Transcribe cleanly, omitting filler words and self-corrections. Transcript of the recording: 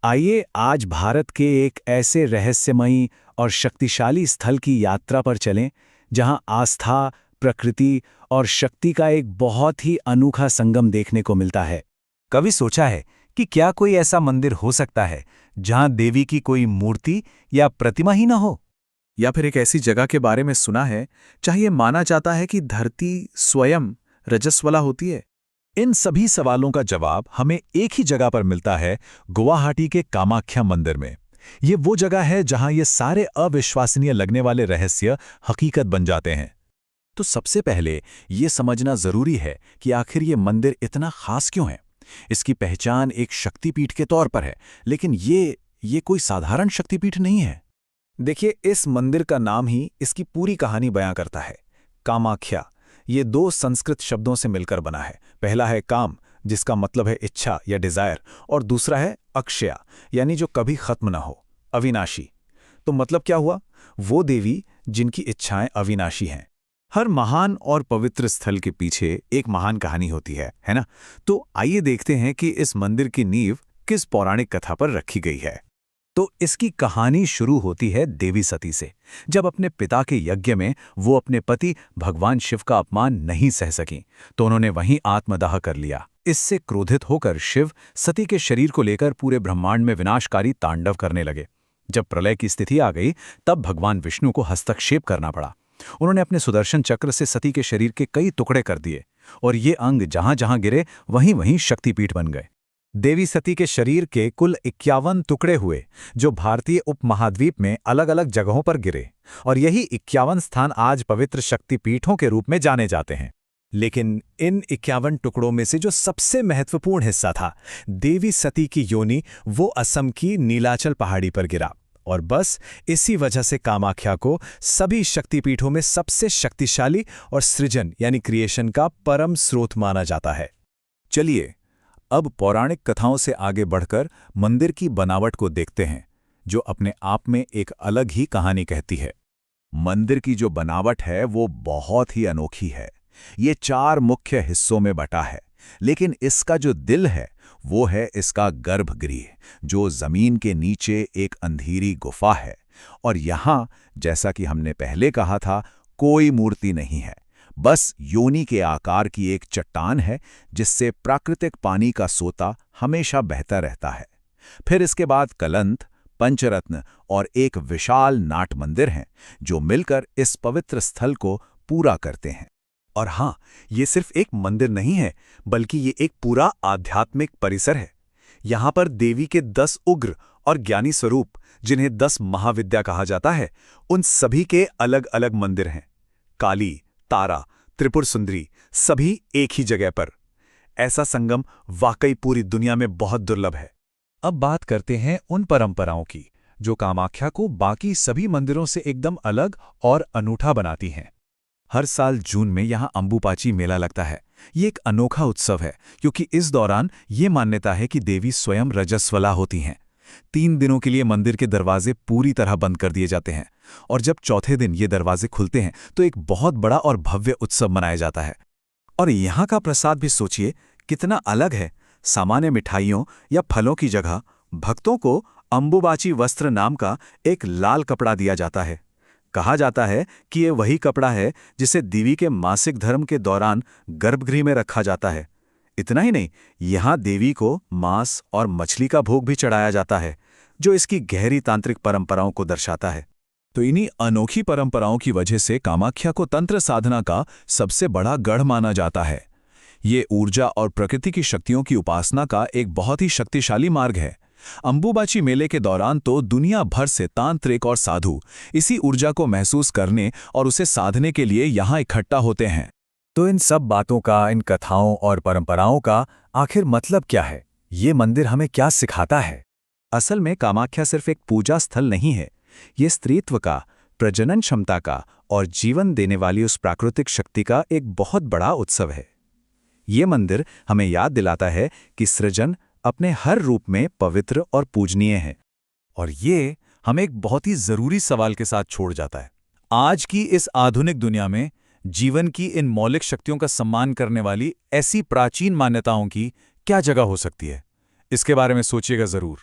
आइए आज भारत के एक ऐसे रहस्यमयी और शक्तिशाली स्थल की यात्रा पर चलें, जहां आस्था, प्रकृति और शक्ति का एक बहुत ही अनोखा संगम देखने को मिलता है। कभी सोचा है कि क्या कोई ऐसा मंदिर हो सकता है जहां देवी की कोई मूर्ति या प्रतिमा ही न हो? या फिर एक ऐसी जगह के बारे में सुना है जहां ये माना जाता है कि धरती स्वयं रजस्वला होती है? इन सभी सवालों का जवाब हमें एक ही जगह पर मिलता है, गुवाहाटी के कामाख्या मंदिर में। ये वो जगह है जहां ये सारे अविश्वसनीय लगने वाले रहस्य हकीकत बन जाते हैं। तो सबसे पहले ये समझना जरूरी है कि आखिर ये मंदिर इतना खास क्यों है। इसकी पहचान एक शक्तिपीठ के तौर पर है, लेकिन ये कोई साधारण शक्तिपीठ नहीं है। देखिए, इस मंदिर का नाम ही इसकी पूरी कहानी बयां करता है। कामाख्या ये दो संस्कृत शब्दों से मिलकर बना है। पहला है काम, जिसका मतलब है इच्छा या डिजायर, और दूसरा है अक्षया, यानी जो कभी खत्म ना हो, अविनाशी। तो मतलब क्या हुआ? वो देवी जिनकी इच्छाएं अविनाशी हैं। हर महान और पवित्र स्थल के पीछे एक महान कहानी होती है ना? तो आइए देखते हैं कि इस मंदिर की नींव किस पौराणिक कथा पर रखी गई है। तो इसकी कहानी शुरू होती है देवी सती से। जब अपने पिता के यज्ञ में वो अपने पति भगवान शिव का अपमान नहीं सह सकीं, तो उन्होंने वहीं आत्मदाह कर लिया। इससे क्रोधित होकर शिव सती के शरीर को लेकर पूरे ब्रह्मांड में विनाशकारी तांडव करने लगे। जब प्रलय की स्थिति आ गई, तब भगवान विष्णु को हस्तक्षेप करना पड़ा। उन्होंने अपने सुदर्शन चक्र से सती के शरीर के कई टुकड़े कर दिए, और ये अंग जहां जहां गिरे वहीं वहीं शक्तिपीठ बन गए। देवी सती के शरीर के कुल 51 टुकड़े हुए, जो भारतीय उपमहाद्वीप में अलग अलग जगहों पर गिरे, और यही 51 स्थान आज पवित्र शक्तिपीठों के रूप में जाने जाते हैं। लेकिन इन 51 टुकड़ों में से जो सबसे महत्वपूर्ण हिस्सा था, देवी सती की योनि, वो असम की नीलाचल पहाड़ी पर गिरा। और बस इसी वजह से कामाख्या को सभी शक्तिपीठों में सबसे शक्तिशाली और सृजन यानी क्रिएशन का परम स्रोत माना जाता है। चलिए अब पौराणिक कथाओं से आगे बढ़कर मंदिर की बनावट को देखते हैं, जो अपने आप में एक अलग ही कहानी कहती है। मंदिर की जो बनावट है वो बहुत ही अनोखी है। ये 4 मुख्य हिस्सों में बटा है, लेकिन इसका जो दिल है वो है इसका गर्भगृह, जो जमीन के नीचे एक अंधेरी गुफा है। और यहाँ, जैसा कि हमने पहले कहा था, कोई मूर्ति नहीं है, बस योनि के आकार की एक चट्टान है, जिससे प्राकृतिक पानी का सोता हमेशा बहता रहता है। फिर इसके बाद कलंत, पंचरत्न और एक विशाल नाट मंदिर हैं, जो मिलकर इस पवित्र स्थल को पूरा करते हैं। और हाँ, ये सिर्फ एक मंदिर नहीं है, बल्कि ये एक पूरा आध्यात्मिक परिसर है। यहाँ पर देवी के 10 उग्र और ज्ञानी स्वरूप, जिन्हें 10 महाविद्या कहा जाता है, उन सभी के अलग अलग मंदिर हैं। काली, तारा, त्रिपुर सुंदरी, सभी एक ही जगह पर। ऐसा संगम वाकई पूरी दुनिया में बहुत दुर्लभ है। अब बात करते हैं उन परंपराओं की, जो कामाख्या को बाकी सभी मंदिरों से एकदम अलग और अनूठा बनाती हैं। हर साल जून में यहाँ अंबुपाची मेला लगता है। ये एक अनोखा उत्सव है, क्योंकि इस दौरान ये मान्यता है कि देवी स्वयं रजस्वला होती हैं। 3 दिनों के लिए मंदिर के दरवाजे पूरी तरह बंद कर दिए जाते हैं, और जब चौथे दिन ये दरवाजे खुलते हैं तो एक बहुत बड़ा और भव्य उत्सव मनाया जाता है। और यहाँ का प्रसाद भी सोचिए कितना अलग है। सामान्य मिठाइयों या फलों की जगह भक्तों को अंबुबाची वस्त्र नाम का एक लाल कपड़ा दिया जाता है। कहा जाता है कि ये वही कपड़ा है जिसे देवी के मासिक धर्म के दौरान गर्भगृह में रखा जाता है। इतना ही नहीं, यहाँ देवी को मांस और मछली का भोग भी चढ़ाया जाता है, जो इसकी गहरी तांत्रिक परंपराओं को दर्शाता है। तो इन्हीं अनोखी परंपराओं की वजह से कामाख्या को तंत्र साधना का सबसे बड़ा गढ़ माना जाता है। ये ऊर्जा और प्रकृति की शक्तियों की उपासना का एक बहुत ही शक्तिशाली मार्ग है। अंबुबाची मेले के दौरान तो दुनिया भर से तांत्रिक और साधु इसी ऊर्जा को महसूस करने और उसे साधने के लिए यहाँ इकट्ठा होते हैं। तो इन सब बातों का, इन कथाओं और परंपराओं का आखिर मतलब क्या है? ये मंदिर हमें क्या सिखाता है? असल में कामाख्या सिर्फ एक पूजा स्थल नहीं है। ये स्त्रीत्व का, प्रजनन क्षमता का और जीवन देने वाली उस प्राकृतिक शक्ति का एक बहुत बड़ा उत्सव है। ये मंदिर हमें याद दिलाता है कि सृजन अपने हर रूप में पवित्र और पूजनीय है। और ये हमें एक बहुत ही जरूरी सवाल के साथ छोड़ जाता है। आज की इस आधुनिक दुनिया में जीवन की इन मौलिक शक्तियों का सम्मान करने वाली ऐसी प्राचीन मान्यताओं की क्या जगह हो सकती है? इसके बारे में सोचिएगा जरूर।